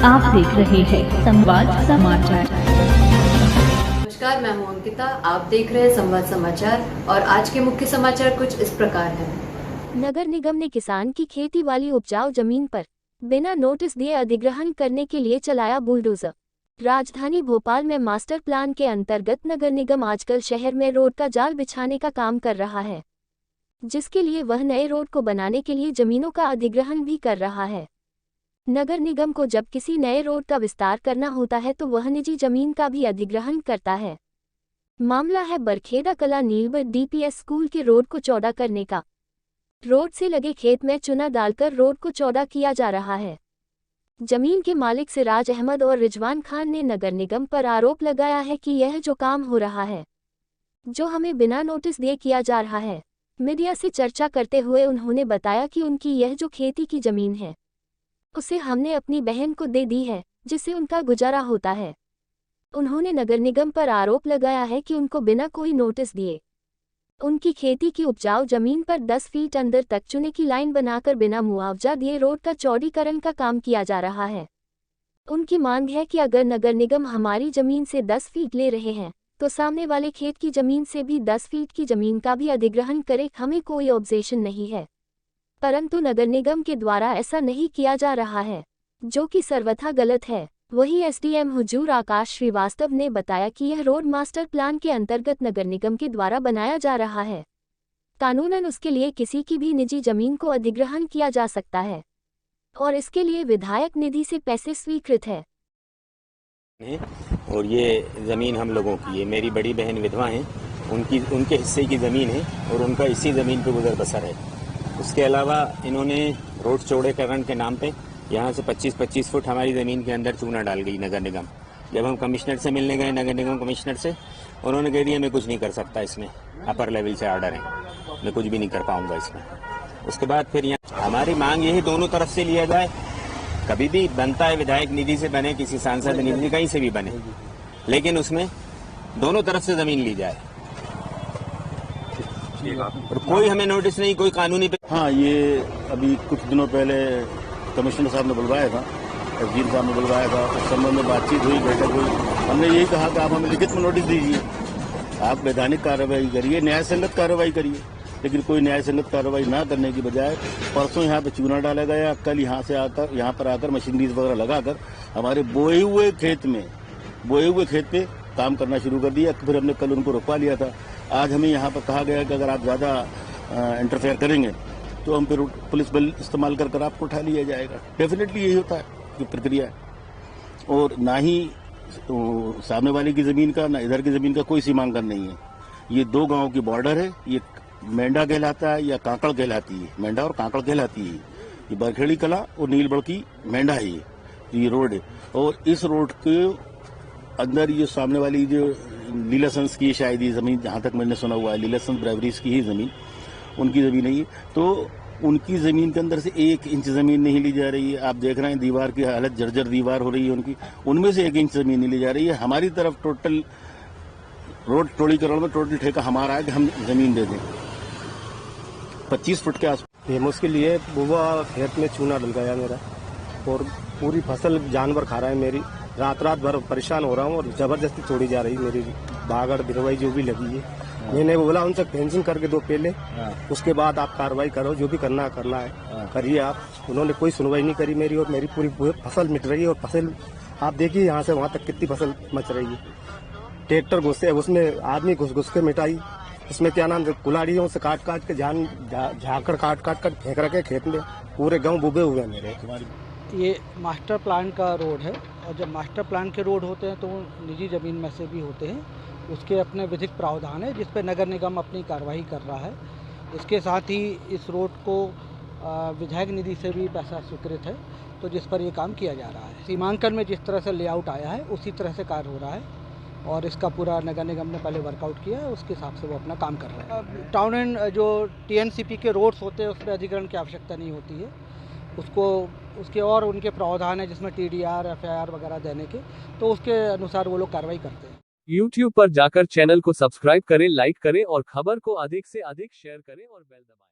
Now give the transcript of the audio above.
आप देख रहे हैं संवाद समाचार। नमस्कार, मैं हूं अंकिता। आप देख रहे हैं संवाद समाचार और आज के मुख्य समाचार कुछ इस प्रकार हैं। नगर निगम ने किसान की खेती वाली उपजाऊ जमीन पर बिना नोटिस दिए अधिग्रहण करने के लिए चलाया बुलडोजर। राजधानी भोपाल में मास्टर प्लान के अंतर्गत नगर निगम आजकल शहर में रोड का जाल बिछाने का काम कर रहा है, जिसके लिए वह नए रोड को बनाने के लिए जमीनों का अधिग्रहण भी कर रहा है। नगर निगम को जब किसी नए रोड का विस्तार करना होता है तो वह निजी जमीन का भी अधिग्रहण करता है। मामला है बरखेड़ा कला नीलबर डीपीएस स्कूल के रोड को चौड़ा करने का। रोड से लगे खेत में चुना डालकर रोड को चौड़ा किया जा रहा है। जमीन के मालिक सिराज अहमद और रिजवान खान ने नगर निगम पर आरोप लगाया है कि यह जो काम हो रहा है, जो हमें बिना नोटिस दिए किया जा रहा है। मीडिया से चर्चा करते हुए उन्होंने बताया कि उनकी यह जो खेती की जमीन है उसे हमने अपनी बहन को दे दी है, जिससे उनका गुजारा होता है। उन्होंने नगर निगम पर आरोप लगाया है कि उनको बिना कोई नोटिस दिए उनकी खेती की उपजाऊ जमीन पर 10 फीट अंदर तक चुने की लाइन बनाकर बिना मुआवजा दिए रोड का चौड़ीकरण का काम किया जा रहा है। उनकी मांग है कि अगर नगर निगम हमारी जमीन से 10 फीट ले रहे हैं तो सामने वाले खेत की जमीन से भी 10 फीट की जमीन का भी अधिग्रहण करे। हमें कोई ऑब्जेक्शन नहीं है, परंतु नगर निगम के द्वारा ऐसा नहीं किया जा रहा है, जो कि सर्वथा गलत है। वहीं एसडीएम हुजूर आकाश श्रीवास्तव ने बताया कि यह रोड मास्टर प्लान के अंतर्गत नगर निगम के द्वारा बनाया जा रहा है। कानूनन उसके लिए किसी की भी निजी जमीन को अधिग्रहण किया जा सकता है और इसके लिए विधायक निधि से पैसे स्वीकृत है। और ये ज़मीन हम लोगों की है। मेरी बड़ी बहन विधवा है, उनके हिस्से की ज़मीन है और उनका इसी ज़मीन पे गुजर बसर है। उसके अलावा इन्होंने रोड चौड़ेकरण के नाम पे यहाँ से 25-25 फुट हमारी ज़मीन के अंदर चूना डाल गई नगर निगम। जब हम कमिश्नर से मिलने गए, नगर निगम कमिश्नर से, उन्होंने कह दिया मैं कुछ नहीं कर सकता, इसमें अपर लेवल से ऑर्डर है, मैं कुछ भी नहीं कर पाऊंगा इसमें। उसके बाद फिर यहाँ हमारी मांग यही दोनों तरफ से लिया जाए। कभी भी बनता है विधायक निधि से बने, किसी सांसद निधि कहीं से भी बने, लेकिन उसमें दोनों तरफ से ज़मीन ली जाए और कोई हमें नोटिस नहीं, कोई कानूनी पे। हाँ, ये अभी कुछ दिनों पहले कमिश्नर साहब ने बुलवाया था, एसडीएम साहब ने बुलवाया था, उस संबंध में बातचीत हुई, बैठक हुई। हमने यही कहा कि आप हमें लिखित में नोटिस दीजिए, आप वैधानिक कार्रवाई करिए, न्याय संगत कार्रवाई करिए। लेकिन कोई न्याय संगत कार्रवाई ना करने की बजाय परसों यहाँ पे चूना डाला गया, कल यहाँ से आकर यहाँ पर आकर मशीनरीज वगैरह लगाकर हमारे बोए हुए खेत पे काम करना शुरू कर दिया। फिर हमने कल उनको रुकवा लिया था। आज हमें यहाँ पर कहा गया कि अगर आप ज़्यादा इंटरफेयर करेंगे तो हम फिर पुलिस बल इस्तेमाल कर आपको उठा लिया जाएगा। डेफिनेटली यही होता है कि प्रक्रिया है। और ना ही सामने वाले की ज़मीन का ना इधर की ज़मीन का कोई सीमांकन नहीं है। ये दो गांवों की बॉर्डर है। ये मेंढा कहलाता है या कांकड़ कहलाती है, मेंढा और कांकड़ कहलाती है। ये बरखेड़ी कला और नीलबड़ की मेंढा है। ये रोड है और इस रोड के अंदर ये सामने वाली जो लीलासंस की शायद ये ज़मीन, जहाँ तक मैंने सुना हुआ है लीलासंस ब्रेवरीज की ही ज़मीन, उनकी ज़मीन है ये। तो उनकी ज़मीन के अंदर से 1 इंच ज़मीन नहीं ली जा रही है। आप देख रहे हैं दीवार की हालत जर्जर दीवार हो रही है उनकी, उनमें से 1 इंच ज़मीन नहीं ली जा रही है। हमारी तरफ टोटल रोड चौड़ीकरण में टोटल ठेका हमारा है कि हम ज़मीन दे दें 25 फुट के आसपास। ये मुश्किल ये बुआ खेत में चूना डल गया मेरा और पूरी फसल जानवर खा रहा है मेरी। रात भर परेशान हो रहा हूँ और जबरदस्ती तोड़ी जा रही मेरी बागड़ बिरवाई जो भी लगी है। मैंने बोला उनसे फेंसिंग करके दो पहले, उसके बाद आप कार्रवाई करो, जो भी करना है करिए आप। उन्होंने कोई सुनवाई नहीं करी मेरी और मेरी पूरी फसल मिट रही है। और फसल आप देखिए यहाँ से वहाँ तक कितनी फसल मच रही है। ट्रैक्टर घुसे, उसमें आदमी घुस के मिटाई, उसमें क्या नाम कुलाड़ियों से काट के झाँकड़ काट कर फेंक रखे खेत में। पूरे गाँव डूबे हुए हैं मेरे। ये मास्टर प्लान का रोड है और जब मास्टर प्लान के रोड होते हैं तो वो निजी ज़मीन में से भी होते हैं। उसके अपने विधिक प्रावधान है जिस पर नगर निगम अपनी कार्रवाई कर रहा है। इसके साथ ही इस रोड को विधायक निधि से भी पैसा स्वीकृत है, तो जिस पर ये काम किया जा रहा है। सीमांकन में जिस तरह से लेआउट आया है उसी तरह से कार्य हो रहा है और इसका पूरा नगर निगम ने पहले वर्कआउट किया है, उसके हिसाब से वो अपना काम कर रहा है। टाउन एंड जो टीएनसीपी के रोड्स होते हैं उसमें अधिग्रहण की आवश्यकता नहीं होती है। उसके और उनके प्रावधान है जिसमें टीडीआर एफआईआर वगैरह देने के, तो उसके अनुसार वो लोग कार्रवाई करते हैं। YouTube पर जाकर चैनल को सब्सक्राइब करें, लाइक करें और खबर को अधिक से अधिक शेयर करें और बेल दबाएं।